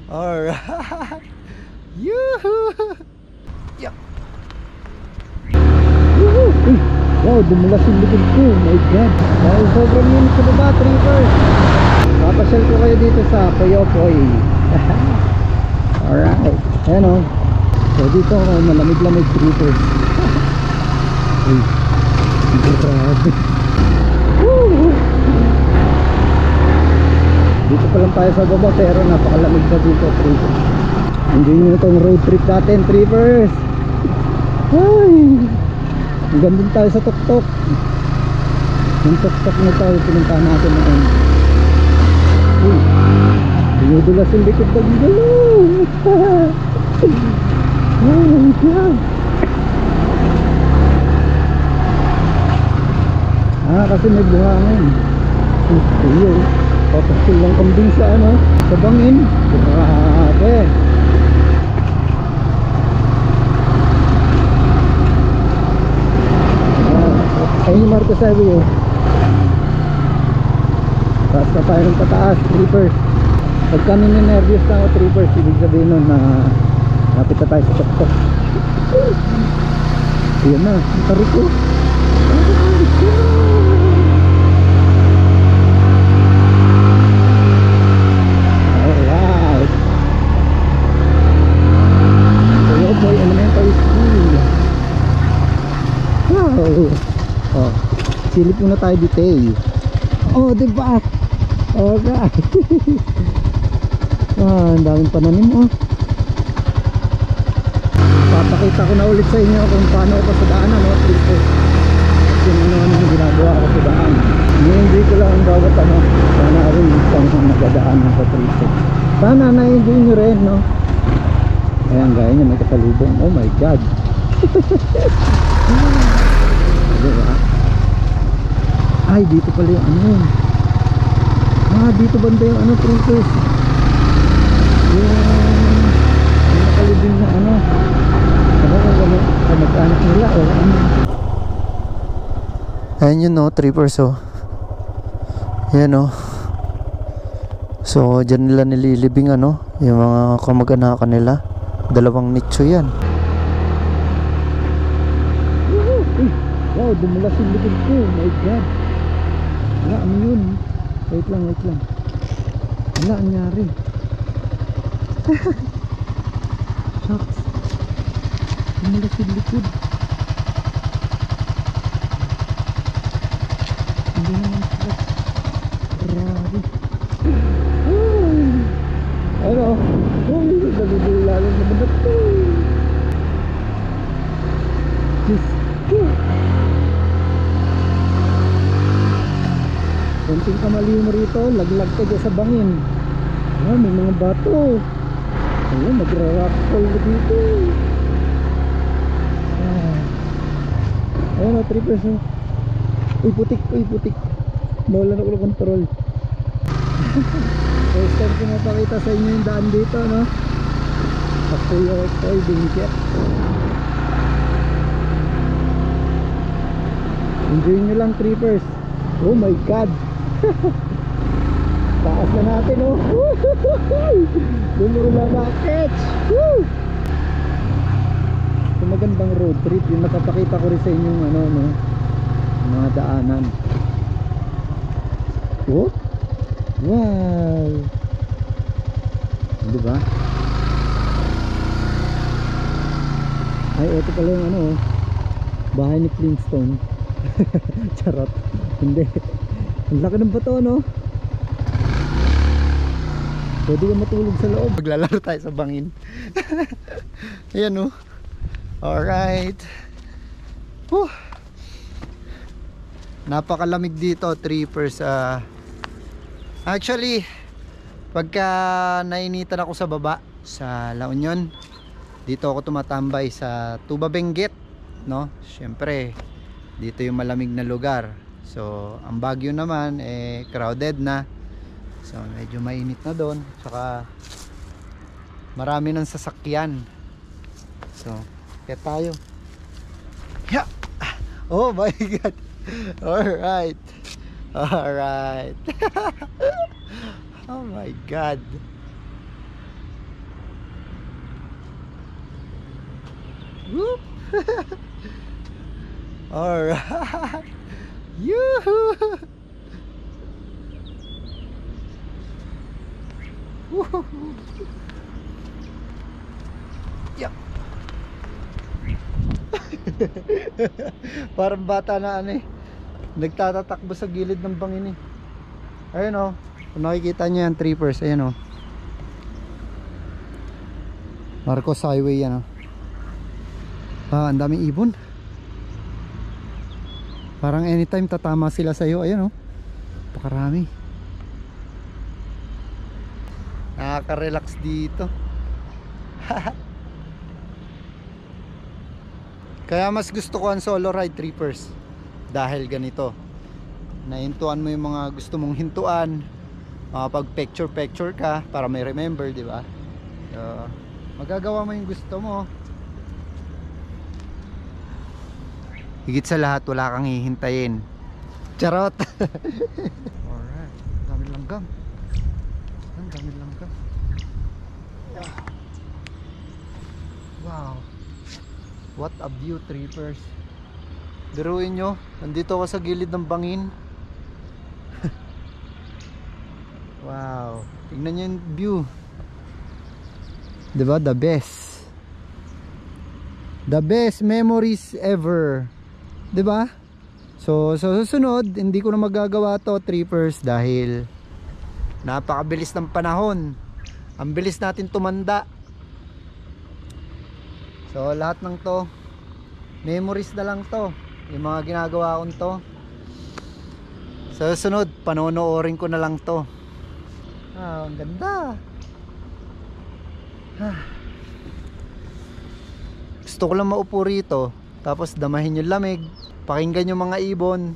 Alright. Yoo-hoo! Yup. Uy, wow, dumulas yung likod ko. My God. Dahil sobrang yun sa baba, trippers. Papasyal ko kayo dito sa Poyopoy. Alright. Ayan o. So dito ako, malamig-lamig, trippers. Uy, grabe. Woo! Dito pa lang tayo sa baba pero napakalamig na dito, trippers. Enjoy nyo itong road trip natin, trippers. Ay, hanggang din tayo sa tuktok. Yung tuktok na tayo pinuntahan natin ngayon. Uy, dinudulas yung likod ng gulong. Oh my God. Kasi may buhangin. Iyo, papaskil lang kambing sa ano, sa bangin. Grabe. Ayun yung Marcos Highway. Taas na tayo ng pataas, trippers. Pag kami nervous na ako, trippers, ibig sabihin nun na lapit na tayo sa tuktok. Ayan na, ang tarik ko. Alright. Hello boy, elementary school. Wow. Oh, silip muna tayo dito eh. Oh, diba? Alright. Ang daming pananim oh. Papakita ko na ulit sa inyo kung paano ako sa daanan oh, trippers. Yung ano yung ginagawa ko sa daan. Hindi ko lang ang bawat ano. Sana rin isang nagdadaanan sa trippers. Sana na-enjoy nyo rin no. Ayan gaya nyo, may kasalubong. Oh my God. Diba? Ay, dito pala yung ano. Dito banda yung ano, trippers. Yung nakalibing na ano. Kamag-anak nila o ano. Ayan yun no, trippers oh. Ayan oh. So, dyan nila nililibing ano, yung mga kamag-anakan nila. Dalawang nicho yan. Wow, dumulas yung likod ko. My God. Wala, ano yun? Wait lang. Wala, anyari. Shucks. Dumulas yung likod. Hindi naman shucks. Grabe. Ano? Nalililalan naman na ito. Diyos ko. Konting kamali mo rito, laglag ka dyan sa bangin. May mga bato. Magra-rockfall dito. Ayun o, trippers o. Uy, putik. Nawala na ko ng control. First time ko mapakita sa inyo yung daan dito, no? Pakuyo, bingkit. Enjoy nyo lang, trippers. Oh my God. Taas na natin oh. Bumuro na bakits. Ito magandang road trip. Yung napapakita ko rin sa inyo ano, no? Mga daanan. Oh? Wow. Diba? Ay, ito pala yung ano, bahay ni Flintstone. Charot. Hindi. Ang laki ng bato no. Pwede ka matulog sa loob. Maglalaro tayo sa bangin. Ayan no. Alright. Napakalamig dito, trippers. Actually, pagka nainitan ako sa baba sa La Union, dito ako tumatambay sa Tuba Benguet, no? Syempre, dito yung malamig na lugar. So, ang Baguio naman crowded na. So, medyo mainit na doon. Saka marami ng sasakyan. So, kaya tayo. Yeah. Oh my God. Alright. Oh my God. Whoop. Alright. Yoo-hoo. Woohoo. Yeah. Parang bata na ano eh, nagtatatakbo sa gilid ng bangin eh. Ayun oh, kung nakikita nyo yan, trippers, ayun oh, Marcos Highway yan oh. Ang daming ibon. Parang anytime tatama sila sa'yo. Ayun oh, pakarami. Nakaka-relax dito. Kaya mas gusto ko ang solo ride, trippers, dahil ganito, nahintuan mo yung mga gusto mong hintuan, makapag picture ka para may remember, di ba? Magagawa mo yung gusto mo. Higit sa lahat, wala kang hihintayin. Charot. Alright, dami langgam. Ang dami langgam. Wow, what a view, trippers. Biruin nyo, nandito ako sa gilid ng bangin. Wow, tingnan nyo yung view. Diba, the best. The best memories ever. Diba? So susunod, hindi ko na magagawa to, trippers, dahil napakabilis ng panahon. Ang bilis natin tumanda. So lahat ng to, memories na lang to, yung mga ginagawa kong to. Sa susunod, panonoorin ko na lang to. Ang ganda. Gusto ko lang maupo rito, tapos damahin yung lamig, pakinggan yung mga ibon.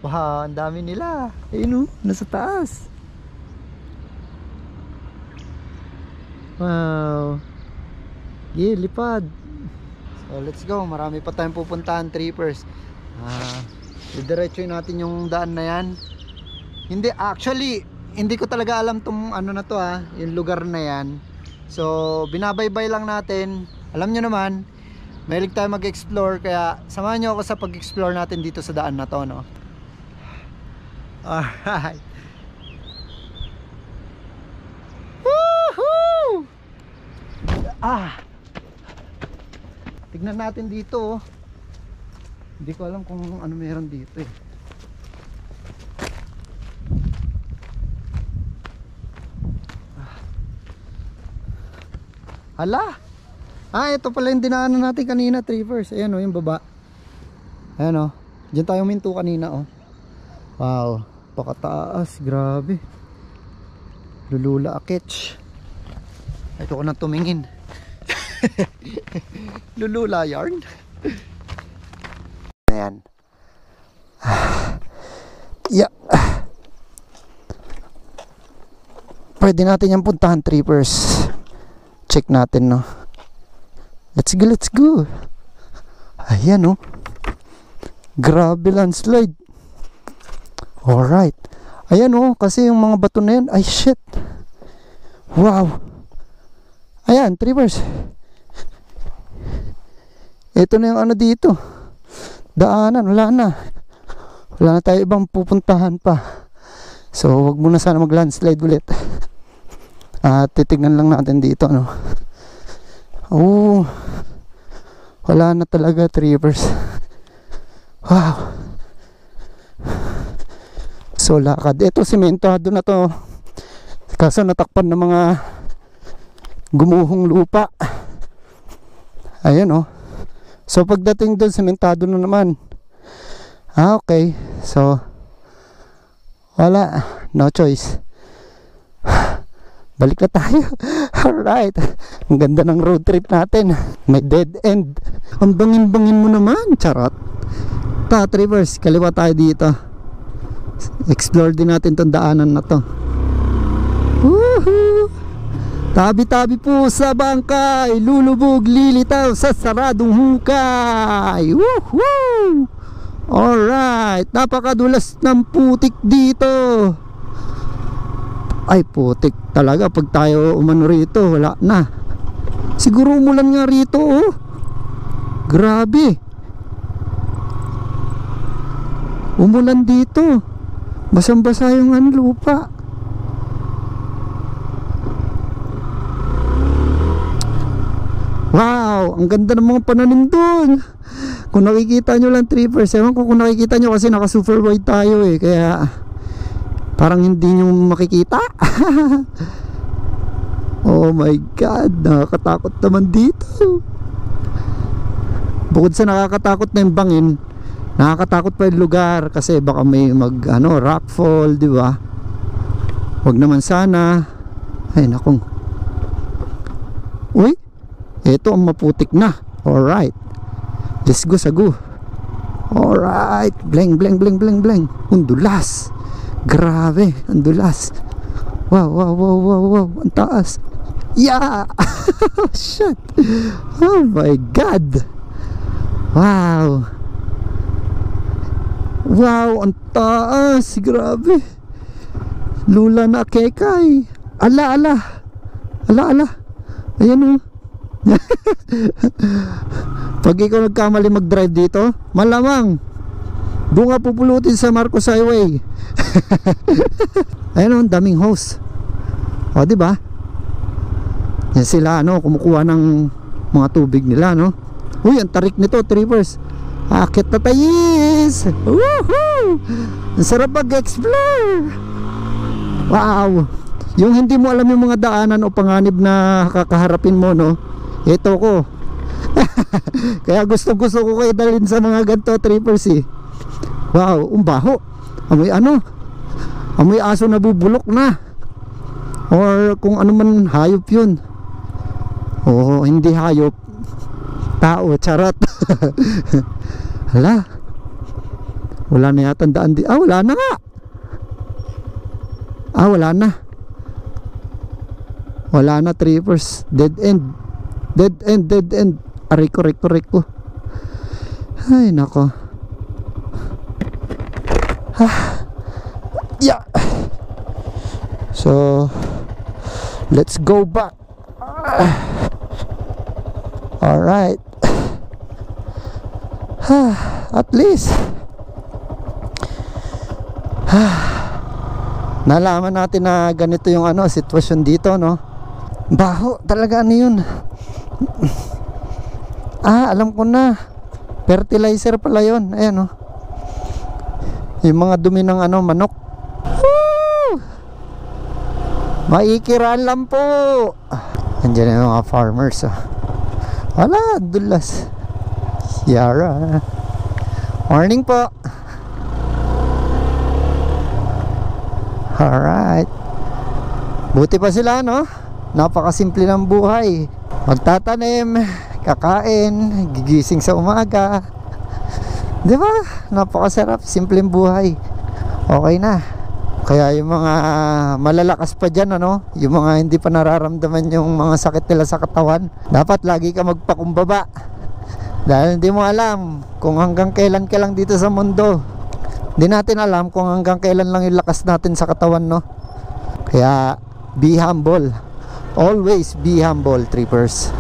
Wow, ang dami nila. Ayun oh, nasa taas. Wow. Yeah, lipad. So let's go, marami pa tayong pupuntahan, trippers. Didiretsuin natin yung daan na yan. Hindi, actually, hindi ko talaga alam tong ano na to yung lugar na yan. So binabaybay lang natin. Alam nyo naman, mahilig tayo mag-explore, kaya samahan nyo ako sa pag-explore natin dito sa daan na to, no? Alright. Woohoo! Tignan natin dito oh. Hindi ko alam kung ano meron dito eh. Hala! Ito pala yung dinaanan natin kanina, trippers. Ayan o, yung baba. Ayan o, diyan tayo minto kanina o. Wow, pakataas, grabe. Lulula akits. Ito ko na tumingin. Lulula yarn. Ayan. Yeah. Pwede natin yung puntahan, trippers. Check natin, no. Let's go, let's go. Ayan, no. Grabe landslide. Alright. Ayan, no. Kasi yung mga bato na yan, ay shit. Wow. Ayan, trippers. Ito na yung ano dito. Daanan, wala na. Wala na tayo ibang pupuntahan pa. So, wag muna sana mag-landslide ulit. Titignan lang natin dito, no. Oh, wala na talaga, trippers. Wow. So lakad. Ito sementado na to, kaso natakpan ng mga gumuhong lupa. Ayan oh. So pagdating doon, sementado na naman. Okay. So wala, no choice. Balik na tayo. Alright. Ang ganda ng road trip natin. May dead end. Ang bangin-bangin mo naman. Charot. Trippers, kaliwa tayo dito. Explore din natin tong daanan na to. Woohoo! Tabi-tabi po sa bangkay. Lulubog, lilitaw sa saradong hukay. Woohoo! Alright. Napakadulas ng putik dito. Ay putik talaga pag tayo umano rito, wala na. Siguro umulan nga rito oh. Grabe. Umulan dito. Basang-basa yung lupa. Wow, ang ganda ng mga pananim doon. Kung nakikita nyo lang, trippers, ewan ko kung nakikita nyo kasi naka super wide tayo eh, kaya parang hindi nyo makikita. Oh my god, nakakatakot naman dito. Bukod sa nakakatakot na yung bangin, nakakatakot pa yung lugar kasi baka may rockfall, di ba? Wag naman sana. Ay nakong. Uy, ito ang maputik na. Alright, let's go sagu. Alright, bleng bleng bleng bleng bleng. Undulas. Grabe, undulas. Wow, wow, wow, wow, wow. Ang taas. Yeah. Shit. Oh my god. Wow. Wow, ang taas. Grabe. Lula na kekay. Ala, ala. Ala, ala. Ayan o. Pag ikaw nagkamali mag-drive dito, malamang doon nga pupulutin sa Marcos Highway. Ayun o, daming hose. O, diba? Yan sila, kumukuha ng mga tubig nila, no? Uy, ang tarik nito, trippers. Akit na tayis. Woohoo! Ang sarap mag-explore. Wow. Yung hindi mo alam yung mga daanan o panganib na kakaharapin mo, no? Ito ko. Kaya gusto ko kayo dalhin sa mga ganito, trippers eh. Wow, umbaho. Amoy amoy aso na bubulok na. Or kung ano man hayop yun. Oh, hindi hayop. Tao, charot. Hala. Wala na yata daan di. Wala na nga. Wala na. Wala na, trippers. Dead end. Dead end, dead end. Aray ko. Ay, nako. Yeah. So, let's go back. Alright. At least nalaman natin na ganito yung sitwasyon dito, no? Baho talaga, yun? Alam ko na, fertilizer pala yun. Ayan, no? Yung mga dumi ng manok. Woo! Maikiran lang po. Andiyan yung mga farmers. Wala, dulas. Yara. Morning po. Alright. Buti pa sila, no? Napakasimple ng buhay. Magtatanim, kakain, gigising sa umaga. Diba? Napakasarap, simpleng buhay. Okay na. Kaya yung mga malalakas pa dyan, yung mga hindi pa nararamdaman yung mga sakit nila sa katawan, dapat lagi ka magpakumbaba. Dahil hindi mo alam kung hanggang kailan ka lang dito sa mundo. Hindi natin alam kung hanggang kailan lang yung lakas natin sa katawan, no? Kaya be humble. Always be humble, trippers.